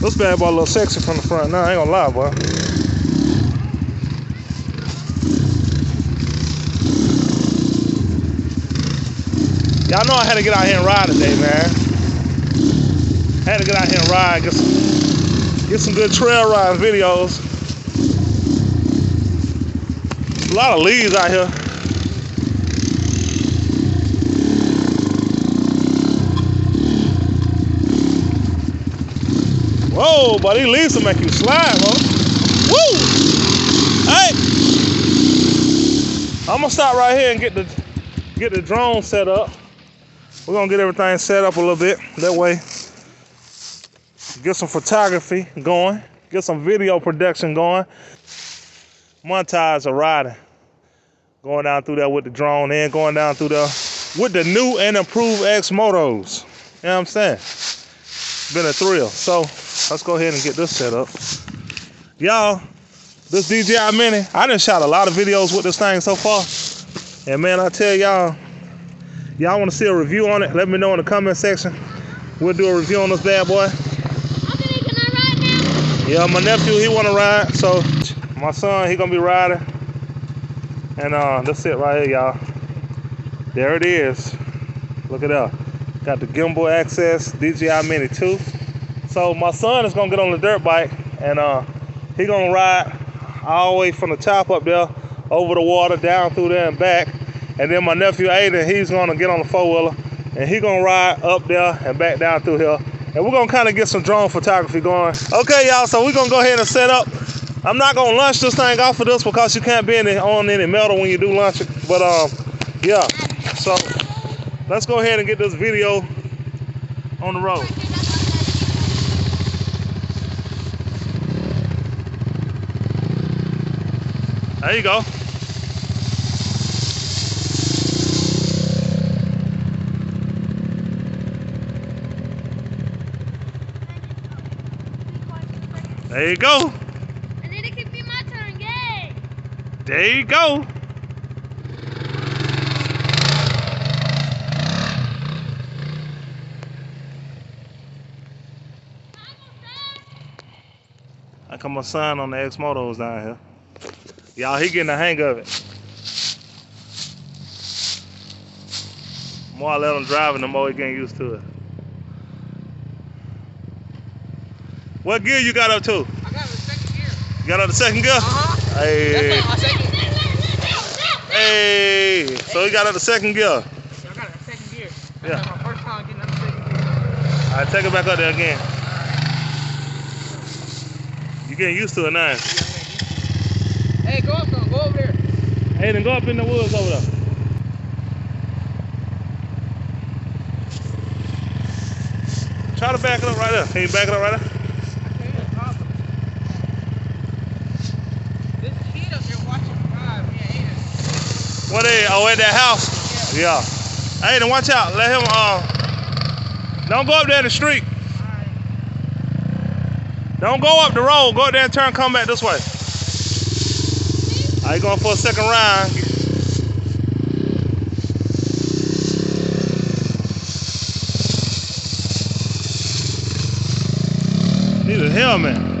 This bad boy a little sexy from the front now, I ain't gonna lie, boy. Y'all know I had to get out here and ride today, man. Had to get out here and ride, get some good trail riding videos. A lot of leaves out here. Whoa, but these leaves will make you slide, bro. Woo! Hey! I'm gonna stop right here and get the drone set up. We're gonna get everything set up a little bit. That way, get some photography going, get some video production going. Montage of riding. Going down through there with the drone and going down through there with the new and improved XMOTOS. You know what I'm saying? It's been a thrill. So let's go ahead and get this set up. Y'all, this DJI Mini, I done shot a lot of videos with this thing so far. And man, I tell y'all want to see a review on it? Let me know in the comment section. We'll do a review on this bad boy. Okay, can I ride now? Yeah, my nephew, he want to ride. So my son, he gonna be riding. And that's it right here, y'all. There it is. Look it up. Got the gimbal access, DJI Mini 2. So my son is gonna get on the dirt bike and he gonna ride all the way from the top up there, over the water, down through there and back. And then my nephew Aiden, he's gonna get on the 4-wheeler and he gonna ride up there and back down through here. And we're gonna kind of get some drone photography going. Okay, y'all, so we're gonna go ahead and set up. I'm not gonna launch this thing off of this because you can't be on any metal when you do launch it. But yeah, so let's go ahead and get this video on the road. There you go. There you go. And then it could be my turn, yay! There you go. I come my son on the XMOTOS down here. Y'all, he getting the hang of it. The more I let him drive, the more he getting used to it. What gear you got up to? I got the second gear. You got up the second gear? Uh-huh. Hey. That's my second. Hey. So he got up the second gear. I got a second gear. Yeah. That's my first time getting up the second gear. All right, take it back up there again. You getting used to it now. Hey, go up, go over there. Hey, then go up in the woods over there. Try to back it up right there. Can you back it up right there? There's a kid up there watching me drive. Yeah, What is? Oh, at that house? Yeah. Hey, then watch out. Let him, don't go up there in the street. Alright. Don't go up the road. Go up there and turn, come back this way. All right, going for a second round. Need a helmet.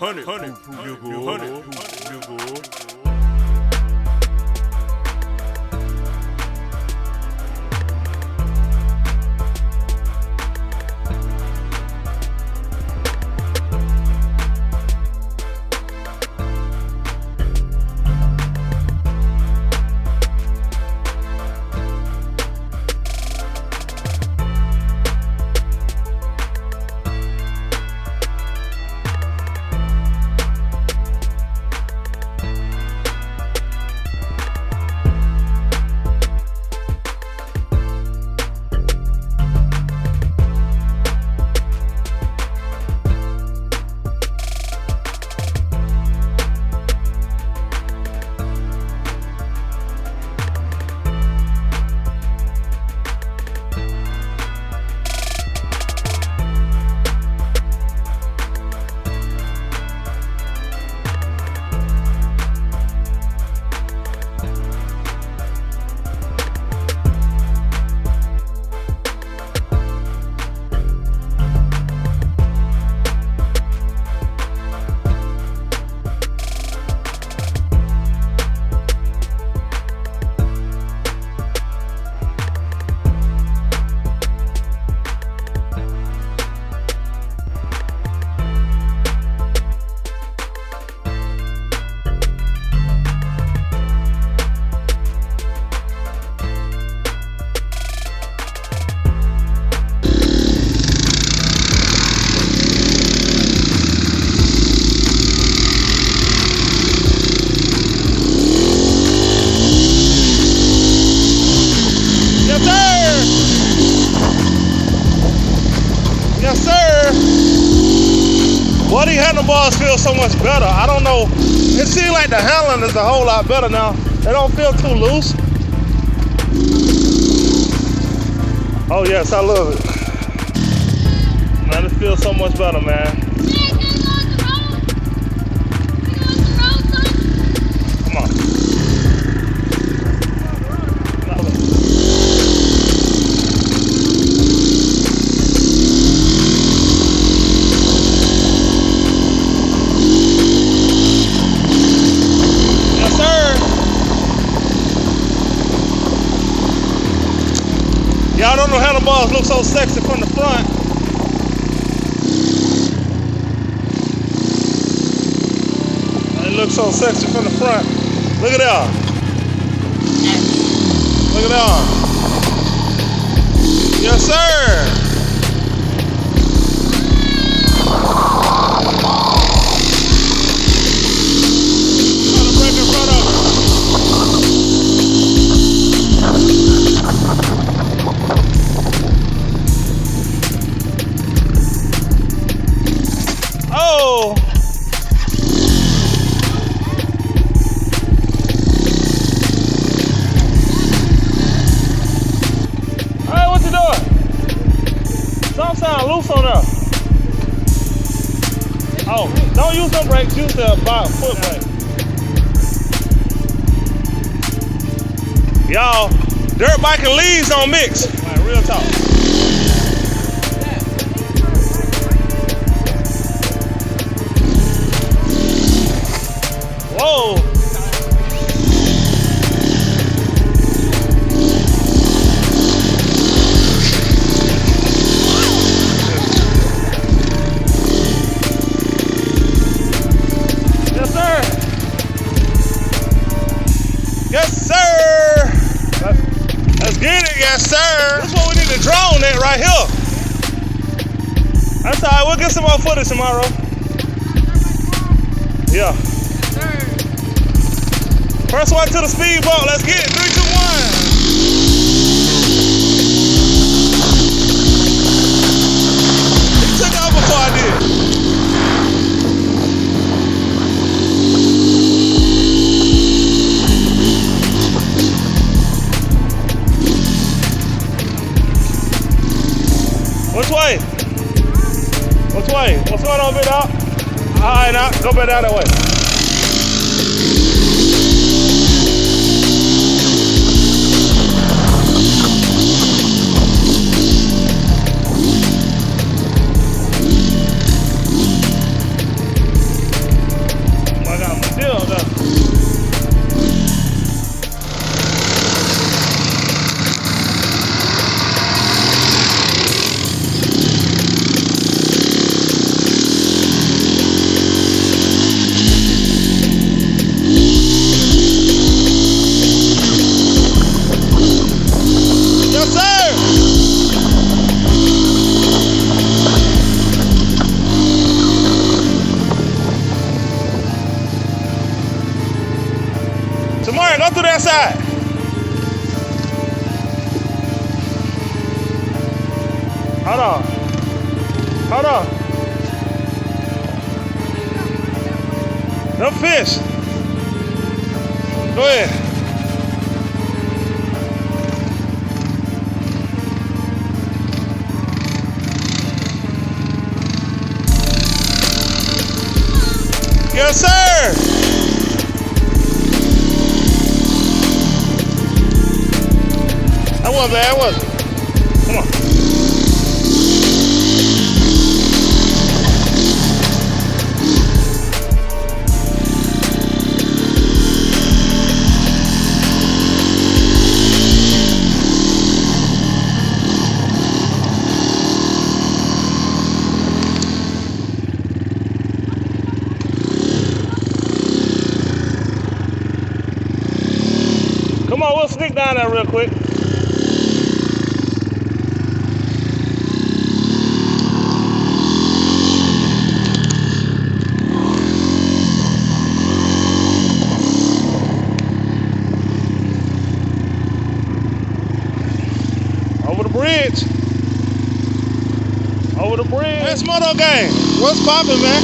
Honey, you good. handlebars feel so much better. I don't know. It seems like the handling is a whole lot better now. They don't feel too loose. Oh yes, I love it. Man, it feels so much better, man. Come on. Yes, sir. Y'all don't know handlebars look so sexy from the front. It looks so sexy from the front. Look at that. Look at that. Yes, sir. Got a brake in front of it. Oh. Something sound loose on there. Oh, don't use them brakes, use the foot brake. Y'all, dirt bike and leaves don't mix. Like real talk. Whoa. Yes, sir. Let's get it, yes, sir. This is what we need to drone at right here. That's all right. We'll get some more footage tomorrow. Yeah. Yes, sir. First one to the speed bump. Let's get it. 3, 2, 1. He took off before I did. Which way? Which way? What's going on, big dog? Alright, now go back down that way. I got my deal though. Tomorrow, go through that side. Hold on. Hold on. Them fish. Go ahead. Yes, sir. That wasn't bad, was it? Come on. Come on, we'll sneak down there real quick. Over the bridge. Over the bridge. XMOTOS gang. What's poppin', man?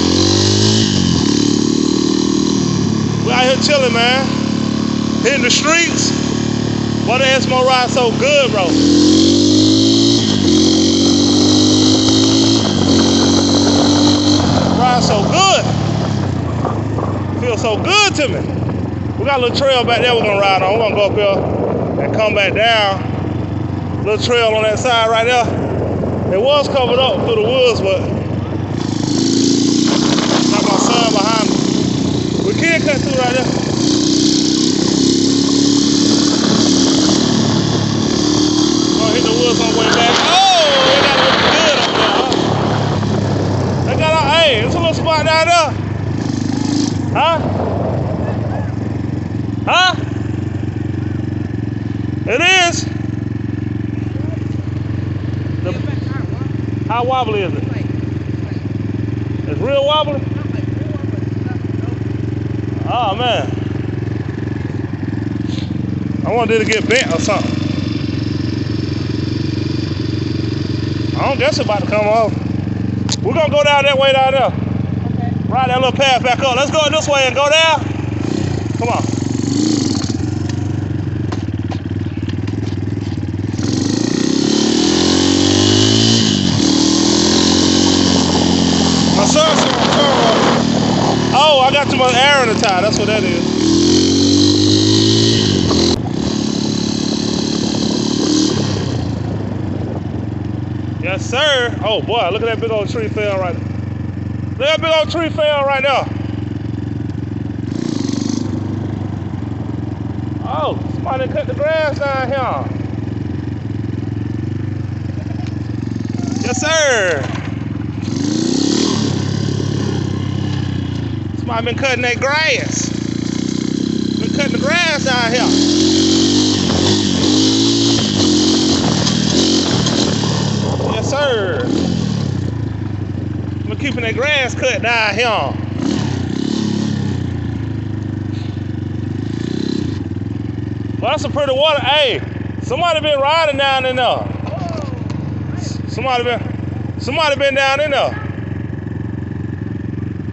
We out here chilling, man. Hitting the streets. Boy, the XMOTOS ride so good, bro. Ride so good. Feels so good to me. We got a little trail back there we're gonna ride on. We're gonna go up here and come back down. Little trail on that side right there. It was covered up through the woods, but got my son behind me. We can cut through right there. Gonna hit the woods on the way back. Oh, they got looking good up there, huh? They got a, hey, it's a little spot down there. Huh? Huh? It is. How wobbly is it? It's real wobbly? Oh man. I wanted it to get bent or something. I don't guess it's about to come off. We're gonna go down that way down there. Okay. Ride that little path back up. Let's go this way and go down. Come on. My son's on the car. Oh, I got too much air in the tire. That's what that is. Yes, sir. Oh boy, look at that big old tree fell right there. Look at that big old tree fell right there. Oh, somebody cut the grass down here. Yes, sir. Somebody been cutting that grass. Been cutting the grass down here. Yes, sir. Been keeping that grass cut down here. Well, that's some pretty water. Hey, somebody been riding down in there. Somebody been down in there.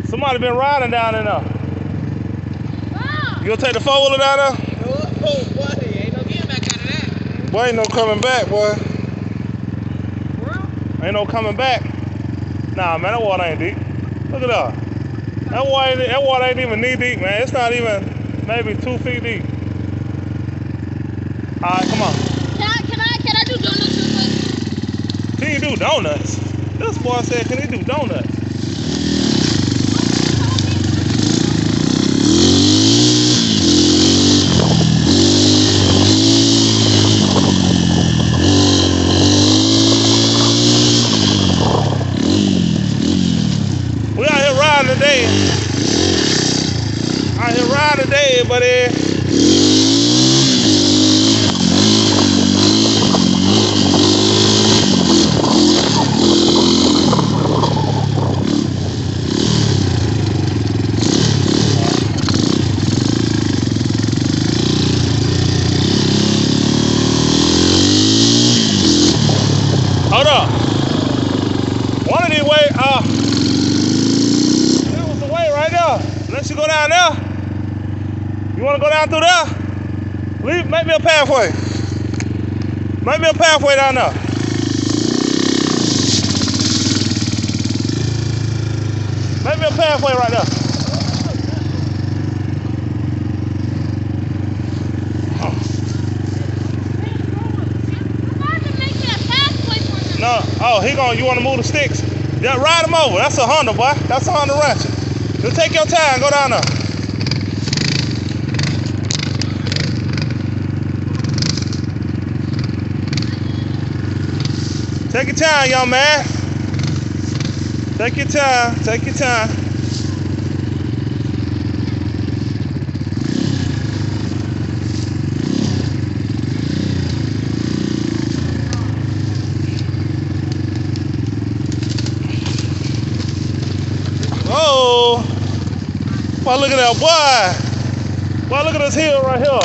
Somebody been riding down in there. Wow. You gonna take the 4-wheeler down there? Oh, boy, ain't no getting back out of that. Boy, ain't no coming back, boy. Bro? Ain't no coming back. Nah, man, that water ain't deep. Look at that. That water ain't even knee deep, man. It's not even maybe 2 feet deep. All right, come on. Can I do donuts real quick? Can you do donuts? This boy said, can he do donuts? We out here riding today. Out here riding today, buddy. Hold up. One of these ways, that was the way right there. Unless you go down there. You want to go down through there? Make me a pathway. Make me a pathway down there. Make me a pathway right there. No, oh, you want to move the sticks? Yeah, ride them over. That's a Honda, boy. That's a Honda Ratchet. Just take your time, go down there. Take your time, young man. Take your time, take your time. Oh, boy, look at that, boy. Boy, look at this hill right here.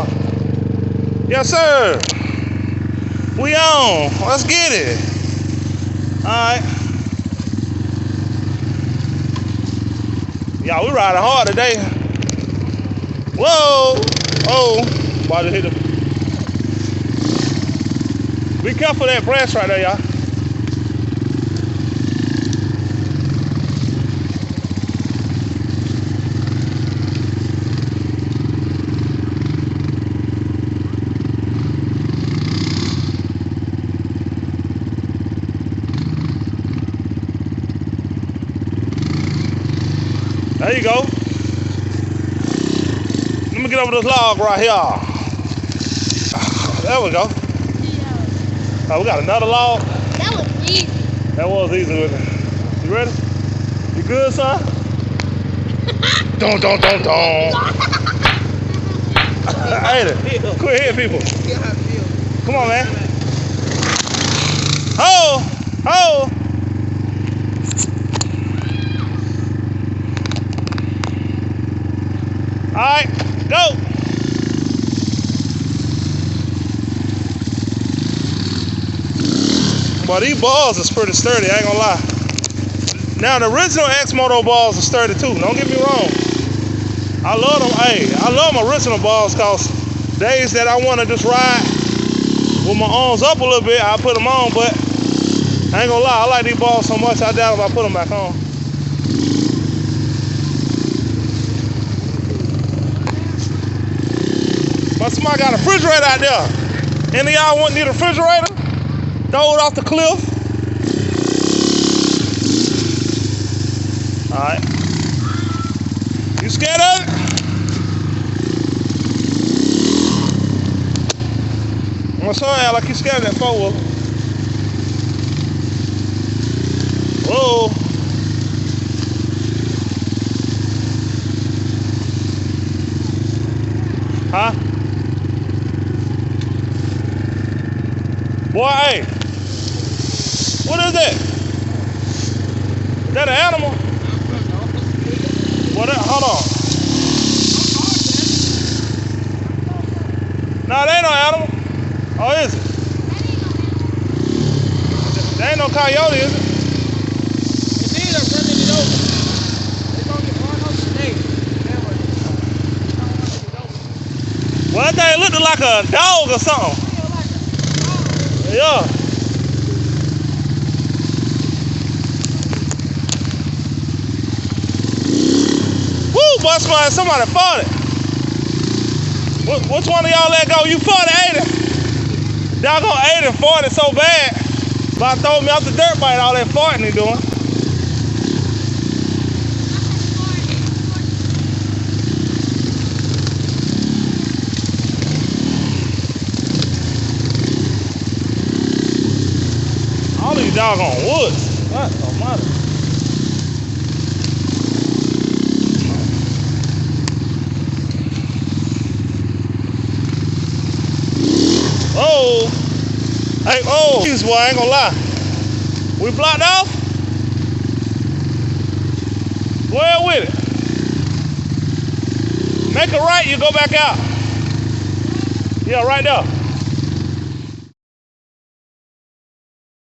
Yes, sir. We on. Let's get it. All right. Y'all, we riding hard today. Whoa! Oh, about to hit him. Be careful of that branch right there, y'all. There you go. Let me get over this log right here. There we go. Yeah. Oh, we got another log. That was easy. That was easy with it. You ready? You good, son? Don't. Hey, quit hitting people. Come on, man. Oh. All right, go. But these balls is pretty sturdy, I ain't gonna lie. Now the original XMOTOS balls are sturdy too, don't get me wrong. I love them, I love my original balls cause days that I wanna just ride with my arms up a little bit, I put them on, but I ain't gonna lie, I like these balls so much, I doubt if I put them back on. But somebody got a refrigerator out there. Any of y'all need a refrigerator? Throw it off the cliff. All right. You scared of it? I'm gonna show you like you scared of that four-wheeler. Whoa. Huh? Boy, hey. What is that? Is that an animal? What? Hold on. No, that ain't no animal. Oh, is it? That ain't no coyote, is it? Indeed, I'm running it over. They're gonna get run over today. Well, that thing looked like a dog or something. Yeah. Woo, boy, somebody fought it. Which one of y'all let go? You fought it, 80. Y'all go 80 and 40 so bad. About throwing me off the dirt bike, all that farting he doing. All these doggone woods. What the matter? Oh. Hey, oh. Jeez, boy, I ain't gonna lie. We blocked off? Well with it. Make a right, you go back out. Yeah, right there.